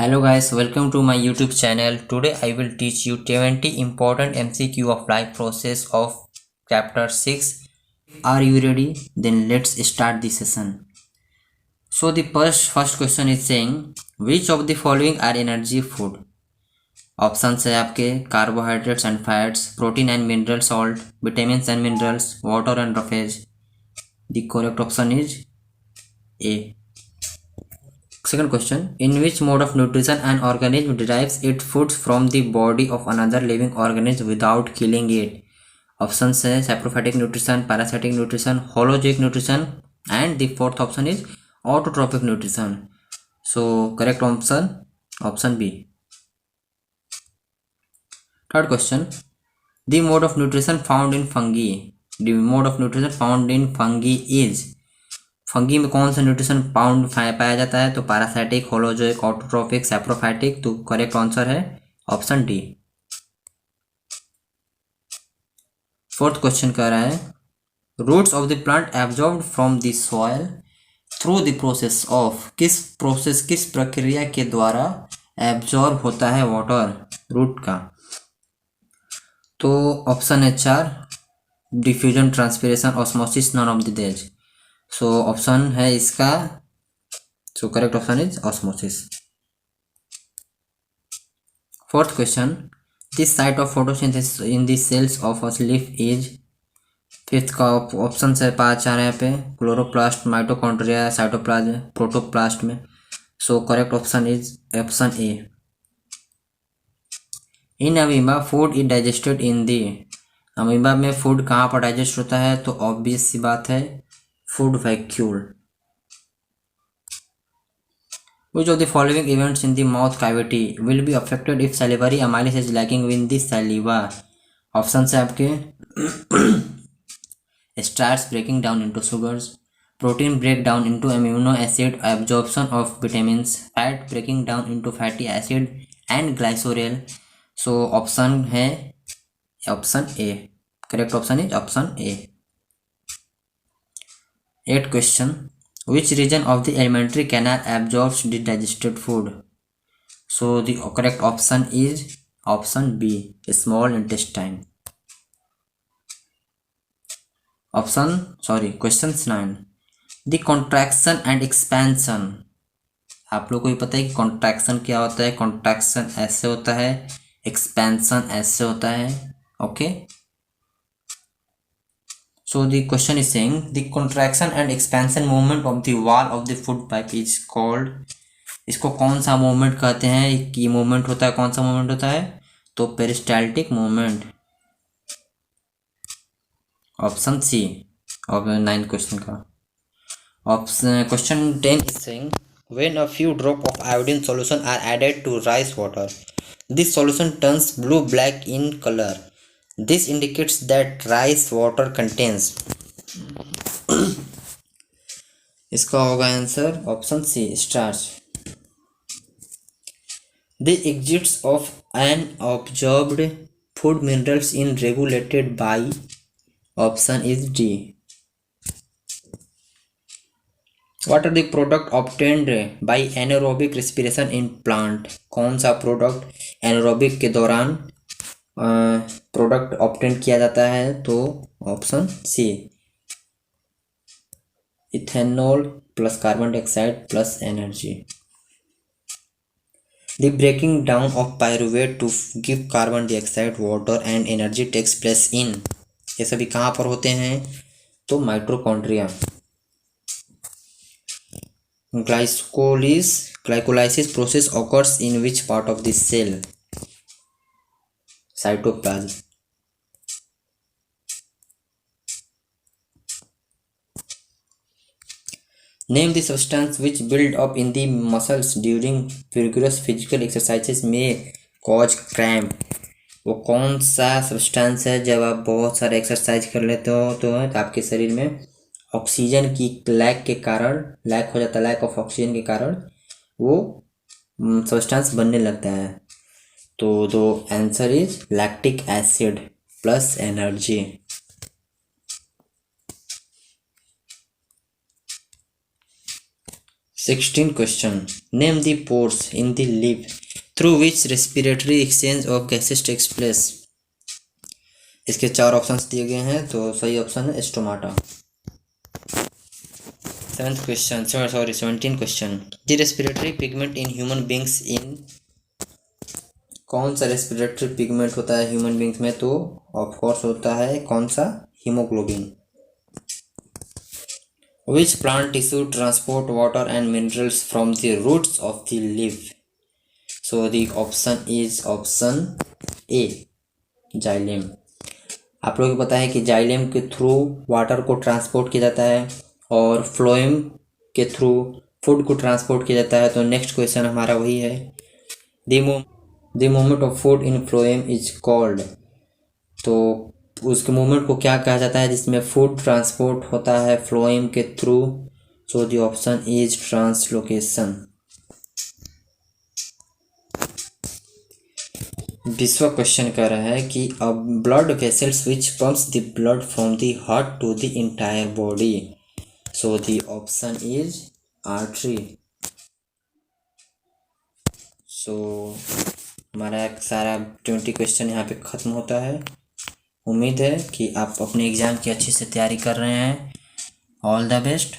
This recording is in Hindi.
Hello guys, welcome to my YouTube channel. Today I will teach you 20 important MCQ of life process of chapter 6. Are you ready? Then let's start the session. So the first question is saying which of the following are energy food? Options है आपके carbohydrates and fats, protein and mineral salt, vitamins and minerals, water and roughage. The correct option is A. Second question, in which mode of nutrition an organism derives its foods from the body of another living organism without killing it? Options है saprophytic nutrition, parasitic nutrition, holozoic nutrition, and the fourth option is autotrophic nutrition. So correct option B. Third question, the mode of nutrition found in fungi. The mode of nutrition found in fungi is, fungi में कौन सा न्यूट्रिशन पाउंड पाया जाता है? तो पैरासाइटिक, होलोजोइक, ऑटोट्रोफिक, सैप्रोफाइटिक. तो करेक्ट आंसर है ऑप्शन डी. फोर्थ क्वेश्चन कह रहा है roots of the plant absorbed from the soil through the process of. किस प्रक्रिया के द्वारा एब्जॉर्ब होता है वाटर रूट का? तो ऑप्शन है 4, diffusion, transpiration, osmosis, none of the these. So option है इसका, so correct option is osmosis. Fourth question, this site of photosynthesis in the cells of a leaf is. Fifth का ऑप्शन है 5 आ रहे हैं यहाँ पे, क्लोरोप्लास्ट, माइटोकॉन्ड्रिया, साइटोप्लाज्म, प्रोटोप्लास्ट में. सो correct option is option A. In amoeba food is digested in the. Amoeba में फूड कहाँ पर डाइजेस्ट होता है? तो ऑब्वियस सी बात है food vacuole. Which of the following events in the mouth cavity will be affected if salivary amylase is lacking in the saliva? Options है आपके starch breaking down into sugars, protein breakdown into amino acid, absorption of vitamins, fat breaking down into fatty acid and glycerol. So option है option A. Correct option is option A. 8th question, which region of the alimentary canal absorbs the digested food? So the correct option is option B, small intestine. Question 9, the contraction and expansion. आप लोग को भी पता है कि कॉन्ट्रैक्शन क्या होता है. कॉन्ट्रैक्शन ऐसे होता है, एक्सपेंशन ऐसे होता है. Okay. So the question is saying the contraction and expansion movement of the wall of the food pipe is called. इसको कौन सा मूवमेंट कहते हैं? ये मूवमेंट होता है, कौन सा मूवमेंट होता है? तो peristaltic movement. Option C of 9 question का. Option question 10 is saying when a few drop of iodine solution are added to rice water, this solution turns blue black in color. This indicates that rice water contains. इसका होगा answer option C, starch. The exits of unabsorbed food minerals in regulated by. Option is D. What are the product obtained by anaerobic respiration in plant? कौन सा प्रोडक्ट एनारोबिक के दौरान प्रोडक्ट ऑब्टेन किया जाता है? तो option C, ethanol plus carbon dioxide plus energy. The breaking down of pyruvate to give carbon dioxide, water and energy takes place in. ये सभी कहाँ पर होते हैं? तो mitochondria. Glycolysis process occurs in which part of the cell? Cytoplasm. Name the substance which build up in the muscles during vigorous physical exercises may cause cramp. वो कौन सा सब्सटेंस है जब आप बहुत सारे एक्सरसाइज कर लेते हो तो आपके शरीर में ऑक्सीजन की लैक के कारण लैक हो जाता है, लैक ऑफ ऑक्सीजन के कारण वो सब्सटेंस बनने लगता है. तो दो answer is lactic acid plus energy. 16 question. Name the pores in the lip through which respiratory exchange of gases takes place. इसके 4 ऑप्शंस दिए गए हैं, तो सही ऑप्शन है stomata. 17 question. The respiratory pigment in human beings in, कौन सा रेस्पिरेटरी पिगमेंट होता है ह्यूमन बींग्स में? तो ऑफ कोर्स होता है कौन सा? Haemoglobin. Which plant tissue transport water and minerals from the roots of the leaf? So the option is option A, xylem. आप लोगों को पता है कि जाइलेम के थ्रू वाटर को ट्रांसपोर्ट किया जाता है और फ्लोएम के थ्रू फूड को ट्रांसपोर्ट किया जाता है। तो नेक्स्ट क्वेश्चन हमारा वही है। The moment of food in phloem is called, तो उसके मूवमेंट को क्या कहा जाता है जिसमें फूड ट्रांसपोर्ट होता है फ्लोएम के through? So the option is translocation. विश्व क्वेश्चन कर रहा है कि a blood vessels which pumps the blood from the heart to the entire body. So the option is artery. So हमारा सारा 20 क्वेश्चन यहाँ पे ख़त्म होता है। उम्मीद है कि आप अपने एग्ज़ाम की अच्छे से तैयारी कर रहे हैं। All the best.